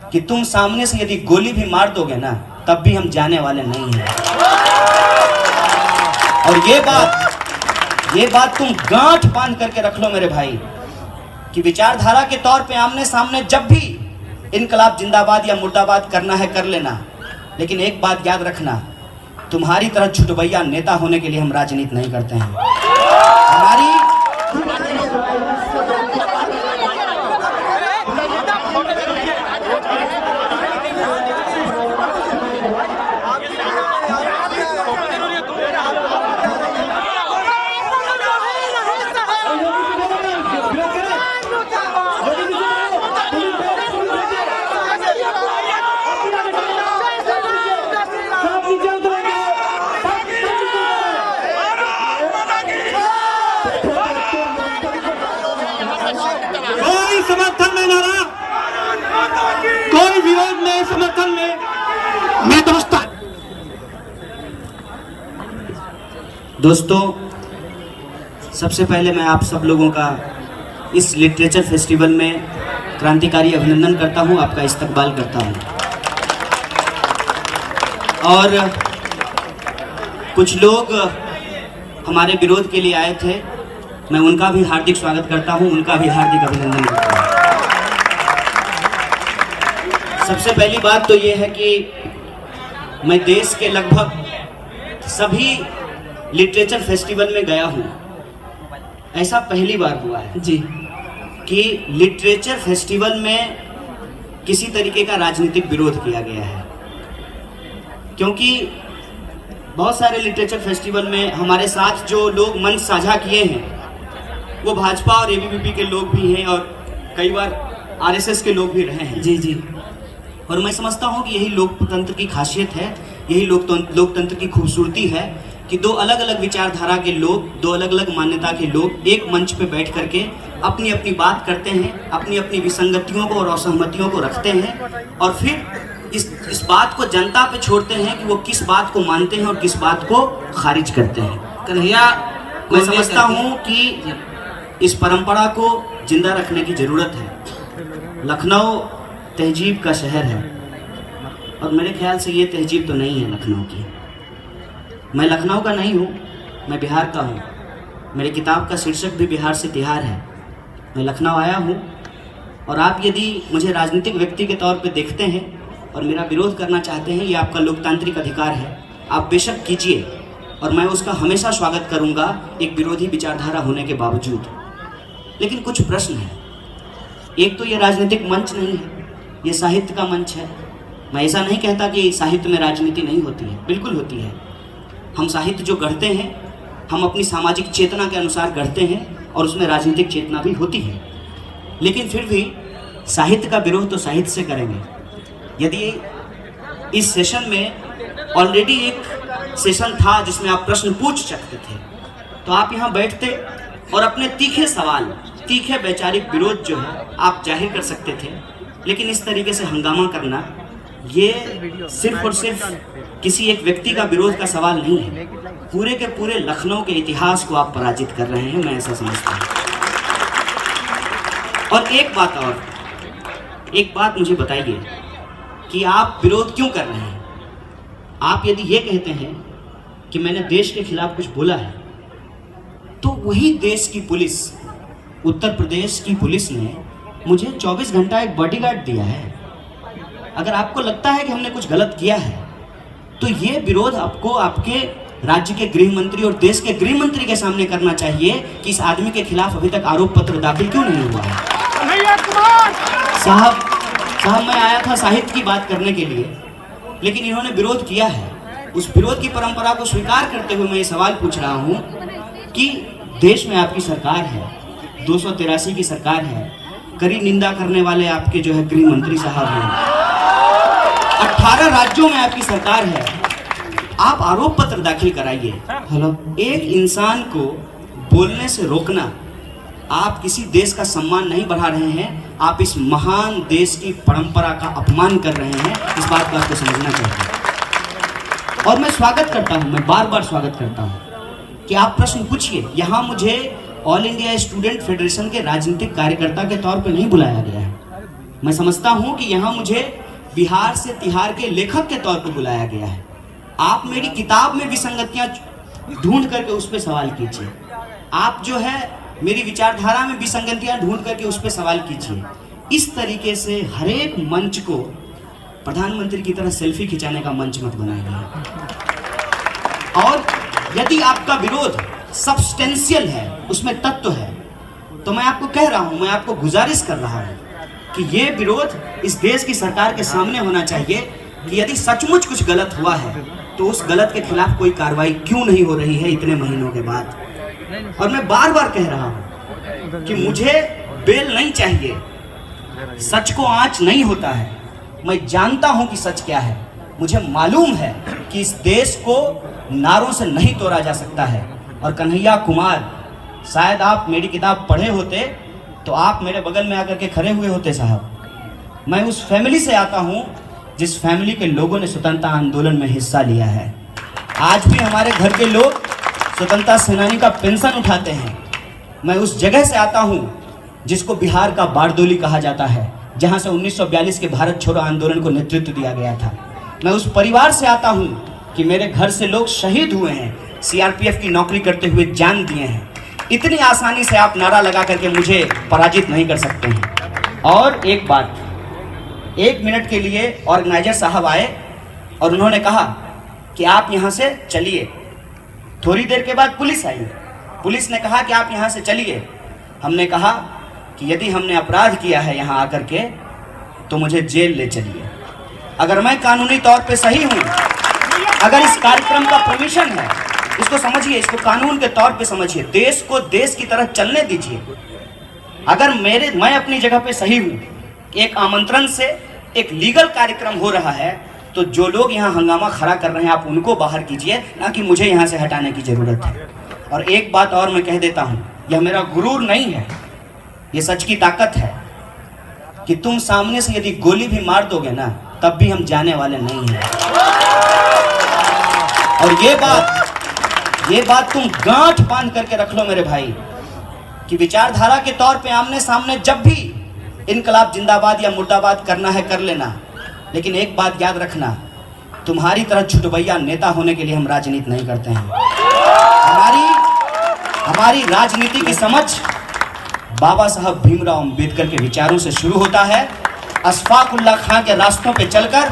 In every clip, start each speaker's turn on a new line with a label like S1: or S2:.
S1: कि तुम सामने से यदि गोली भी मार दोगे ना, तब भी हम जाने वाले नहीं हैं। और ये बात तुम गांठ बांध करके रख लो मेरे भाई, कि विचारधारा के तौर पे आमने सामने जब भी इनकलाब जिंदाबाद या मुर्दाबाद करना है कर लेना, लेकिन एक बात याद रखना, तुम्हारी तरह झुटबैया नेता होने के लिए हम राजनीति नहीं करते हैं। हमारी
S2: समर्थन में नारा, कोई विरोध नहीं, समर्थन में मैं
S1: दोस्तों, सबसे पहले मैं आप सब लोगों का इस लिटरेचर फेस्टिवल में क्रांतिकारी अभिनंदन करता हूं, आपका इस्तकबाल करता हूं। और कुछ लोग हमारे विरोध के लिए आए थे, मैं उनका भी हार्दिक स्वागत करता हूं, उनका भी हार्दिक अभिनंदन करता हूं। सबसे पहली बात तो ये है कि मैं देश के लगभग सभी लिटरेचर फेस्टिवल में गया हूं। ऐसा पहली बार हुआ है जी कि लिटरेचर फेस्टिवल में किसी तरीके का राजनीतिक विरोध किया गया है, क्योंकि बहुत सारे लिटरेचर फेस्टिवल में हमारे साथ जो लोग मंच साझा किए हैं वो भाजपा और एबीवीपी के लोग भी हैं और कई बार आरएसएस के लोग भी रहे हैं। जी जी। और मैं समझता हूँ कि यही लोकतंत्र की खासियत है, यही लोकतंत्र की खूबसूरती है कि दो अलग अलग विचारधारा के लोग, दो अलग अलग मान्यता के लोग एक मंच पे बैठ करके अपनी अपनी बात करते हैं, अपनी अपनी विसंगतियों को और असहमतियों को रखते हैं और फिर इस बात को जनता पे छोड़ते हैं कि वो किस बात को मानते हैं और किस बात को खारिज करते हैं। कन्हैया, मैं समझता हूँ कि इस परंपरा को जिंदा रखने की ज़रूरत है। लखनऊ तहजीब का शहर है और मेरे ख्याल से ये तहजीब तो नहीं है लखनऊ की। मैं लखनऊ का नहीं हूँ, मैं बिहार का हूँ। मेरी किताब का शीर्षक भी बिहार से तिहार है। मैं लखनऊ आया हूँ और आप यदि मुझे राजनीतिक व्यक्ति के तौर पे देखते हैं और मेरा विरोध करना चाहते हैं, ये आपका लोकतांत्रिक अधिकार है, आप बेशक कीजिए और मैं उसका हमेशा स्वागत करूँगा, एक विरोधी विचारधारा होने के बावजूद। लेकिन कुछ प्रश्न हैं। एक तो ये राजनीतिक मंच नहीं है, ये साहित्य का मंच है। मैं ऐसा नहीं कहता कि साहित्य में राजनीति नहीं होती है, बिल्कुल होती है। हम साहित्य जो गढ़ते हैं, हम अपनी सामाजिक चेतना के अनुसार गढ़ते हैं और उसमें राजनीतिक चेतना भी होती है। लेकिन फिर भी साहित्य का विरोध तो साहित्य से करेंगे। यदि इस सेशन में ऑलरेडी एक सेशन था जिसमें आप प्रश्न पूछ सकते थे, तो आप यहाँ बैठते और अपने तीखे सवाल, तीखे वैचारिक विरोध जो है आप जाहिर कर सकते थे। लेकिन इस तरीके से हंगामा करना, ये सिर्फ और सिर्फ किसी एक व्यक्ति का विरोध का सवाल नहीं है, पूरे के पूरे लखनऊ के इतिहास को आप पराजित कर रहे हैं, मैं ऐसा समझता हूँ। और एक बात मुझे बताइए कि आप विरोध क्यों कर रहे हैं? आप यदि ये कहते हैं कि मैंने देश के खिलाफ कुछ बोला है, तो वही देश की पुलिस, उत्तर प्रदेश की पुलिस ने मुझे 24 घंटा एक बॉडीगार्ड दिया है। अगर आपको लगता है कि हमने कुछ गलत किया है, तो ये विरोध आपको आपके राज्य के गृह मंत्री और देश के गृह मंत्री के सामने करना चाहिए कि इस आदमी के खिलाफ अभी तक आरोप पत्र दाखिल क्यों नहीं हुआ है। साहब, मैं आया था साहित्य की बात करने के लिए, लेकिन इन्होंने विरोध किया है। उस विरोध की परंपरा को स्वीकार करते हुए मैं ये सवाल पूछ रहा हूँ कि देश में आपकी सरकार है, 283 की सरकार है, कड़ी निंदा करने वाले आपके जो है गृह मंत्री साहब हैं, 18 राज्यों में आपकी सरकार है, आप आरोप पत्र दाखिल कराइए। हेलो, एक इंसान को बोलने से रोकना, आप किसी देश का सम्मान नहीं बढ़ा रहे हैं, आप इस महान देश की परंपरा का अपमान कर रहे हैं। इस बात को आपको समझना चाहिए। और मैं स्वागत करता हूं, मैं बार बार स्वागत करता हूं कि आप प्रश्न पूछिए। यहाँ मुझे ऑल इंडिया स्टूडेंट फेडरेशन के राजनीतिक कार्यकर्ता के तौर पर नहीं बुलाया गया है, मैं समझता हूं कि यहाँ मुझे बिहार से तिहार के लेखक के तौर पर बुलाया गया है। आप मेरी किताब में विसंगतियां ढूंढ करके उस पर सवाल कीजिए। आप जो है मेरी विचारधारा में विसंगतियां ढूंढ करके उस पर सवाल कीजिए। इस तरीके से हर एक मंच को प्रधानमंत्री की तरह सेल्फी खिंचाने का मंच मत बनाइए। और यदि आपका विरोध सब्सटेंशियल है, उसमें तत्व है, तो मैं आपको कह रहा हूं, मैं आपको गुजारिश कर रहा हूं कि ये विरोध इस देश की सरकार के सामने होना चाहिए कि यदि सचमुच कुछ गलत हुआ है तो उस गलत के खिलाफ कोई कार्रवाई क्यों नहीं हो रही है इतने महीनों के बाद। और मैं बार बार कह रहा हूं कि मुझे बेल नहीं चाहिए। सच को आंच नहीं होता है। मैं जानता हूं कि सच क्या है। मुझे मालूम है कि इस देश को नारों से नहीं तोड़ा जा सकता है। और कन्हैया कुमार, शायद आप मेरी किताब पढ़े होते तो आप मेरे बगल में आकर के खड़े हुए होते साहब। मैं उस फैमिली से आता हूं जिस फैमिली के लोगों ने स्वतंत्रता आंदोलन में हिस्सा लिया है। आज भी हमारे घर के लोग स्वतंत्रता सेनानी का पेंशन उठाते हैं। मैं उस जगह से आता हूं जिसको बिहार का बारदोली कहा जाता है, जहां से 1942 के भारत छोड़ो आंदोलन को नेतृत्व दिया गया था। मैं उस परिवार से आता हूं कि मेरे घर से लोग शहीद हुए हैं, सीआरपीएफ की नौकरी करते हुए जान दिए हैं। इतनी आसानी से आप नारा लगा करके मुझे पराजित नहीं कर सकते हैं। और एक बात, 1 मिनट के लिए ऑर्गेनाइजर साहब आए और उन्होंने कहा कि आप यहाँ से चलिए। थोड़ी देर के बाद पुलिस आई। पुलिस ने कहा कि आप यहाँ से चलिए। हमने कहा कि यदि हमने अपराध किया है यहाँ आकर के तो मुझे जेल ले चलिए। अगर मैं कानूनी तौर पे सही हूँ, अगर इस कार्यक्रम का परमिशन है, इसको समझिए, इसको कानून के तौर पे समझिए, देश को देश की तरह चलने दीजिए। अगर मैं अपनी जगह पे सही हूँ, एक आमंत्रण से एक लीगल कार्यक्रम हो रहा है, तो जो लोग यहाँ हंगामा खड़ा कर रहे हैं आप उनको बाहर कीजिए, ना कि मुझे यहाँ से हटाने की जरूरत है। और एक बात और मैं कह देता हूँ, यह मेरा गुरूर नहीं है, ये सच की ताकत है कि तुम सामने से यदि गोली भी मार दोगे ना, तब भी हम जाने वाले नहीं हैं। और ये बात तुम गांठ बांध करके रख लो मेरे भाई, कि विचारधारा के तौर पे आमने सामने जब भी इनकलाब जिंदाबाद या मुर्दाबाद करना है कर लेना, लेकिन एक बात याद रखना, तुम्हारी तरह छुटभैया नेता होने के लिए हम राजनीति नहीं करते हैं। हमारी राजनीति की समझ बाबा साहब भीमराव अंबेडकर के विचारों से शुरू होता है। अशफाक उल्लाह खां के रास्तों पे चलकर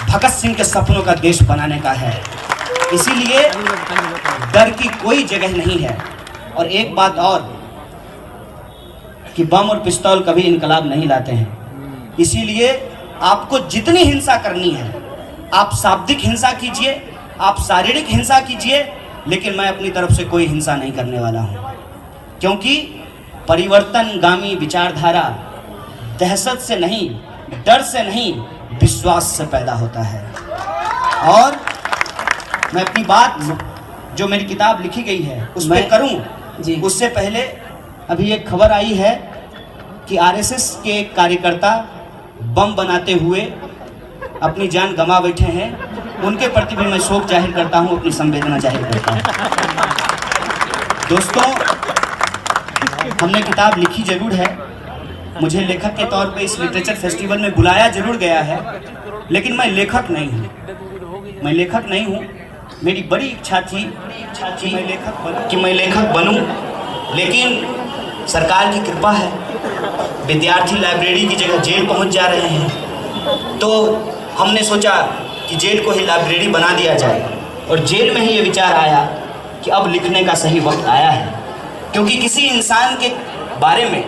S1: भगत सिंह के सपनों का देश बनाने का है। इसीलिए डर की कोई जगह नहीं है। और एक बात और, कि बम और पिस्तौल कभी इनकलाब नहीं लाते हैं। इसीलिए आपको जितनी हिंसा करनी है, आप शाब्दिक हिंसा कीजिए, आप शारीरिक हिंसा कीजिए, लेकिन मैं अपनी तरफ से कोई हिंसा नहीं करने वाला हूं। क्योंकि परिवर्तनगामी विचारधारा दहशत से नहीं, डर से नहीं, विश्वास से पैदा होता है। और मैं अपनी बात जो मेरी किताब लिखी गई है उस पर करूं जी, उससे पहले अभी एक खबर आई है कि आरएसएस के कार्यकर्ता बम बनाते हुए अपनी जान गंवा बैठे हैं। उनके प्रति भी मैं शोक जाहिर करता हूं, अपनी संवेदना जाहिर करता हूं। दोस्तों, हमने किताब लिखी जरूर है, मुझे लेखक के तौर पे इस लिटरेचर फेस्टिवल में बुलाया जरूर गया है, लेकिन मैं लेखक नहीं हूँ। मैं लेखक नहीं हूँ। मेरी बड़ी इच्छा थी कि मैं लेखक बनूं, लेकिन सरकार की कृपा है, विद्यार्थी लाइब्रेरी की जगह जेल पहुंच जा रहे हैं, तो हमने सोचा कि जेल को ही लाइब्रेरी बना दिया जाए। और जेल में ही ये विचार आया कि अब लिखने का सही वक्त आया है। क्योंकि किसी इंसान के बारे में,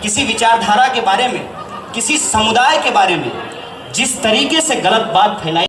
S1: किसी विचारधारा के बारे में, किसी समुदाय के बारे में जिस तरीके से गलत बात फैलाई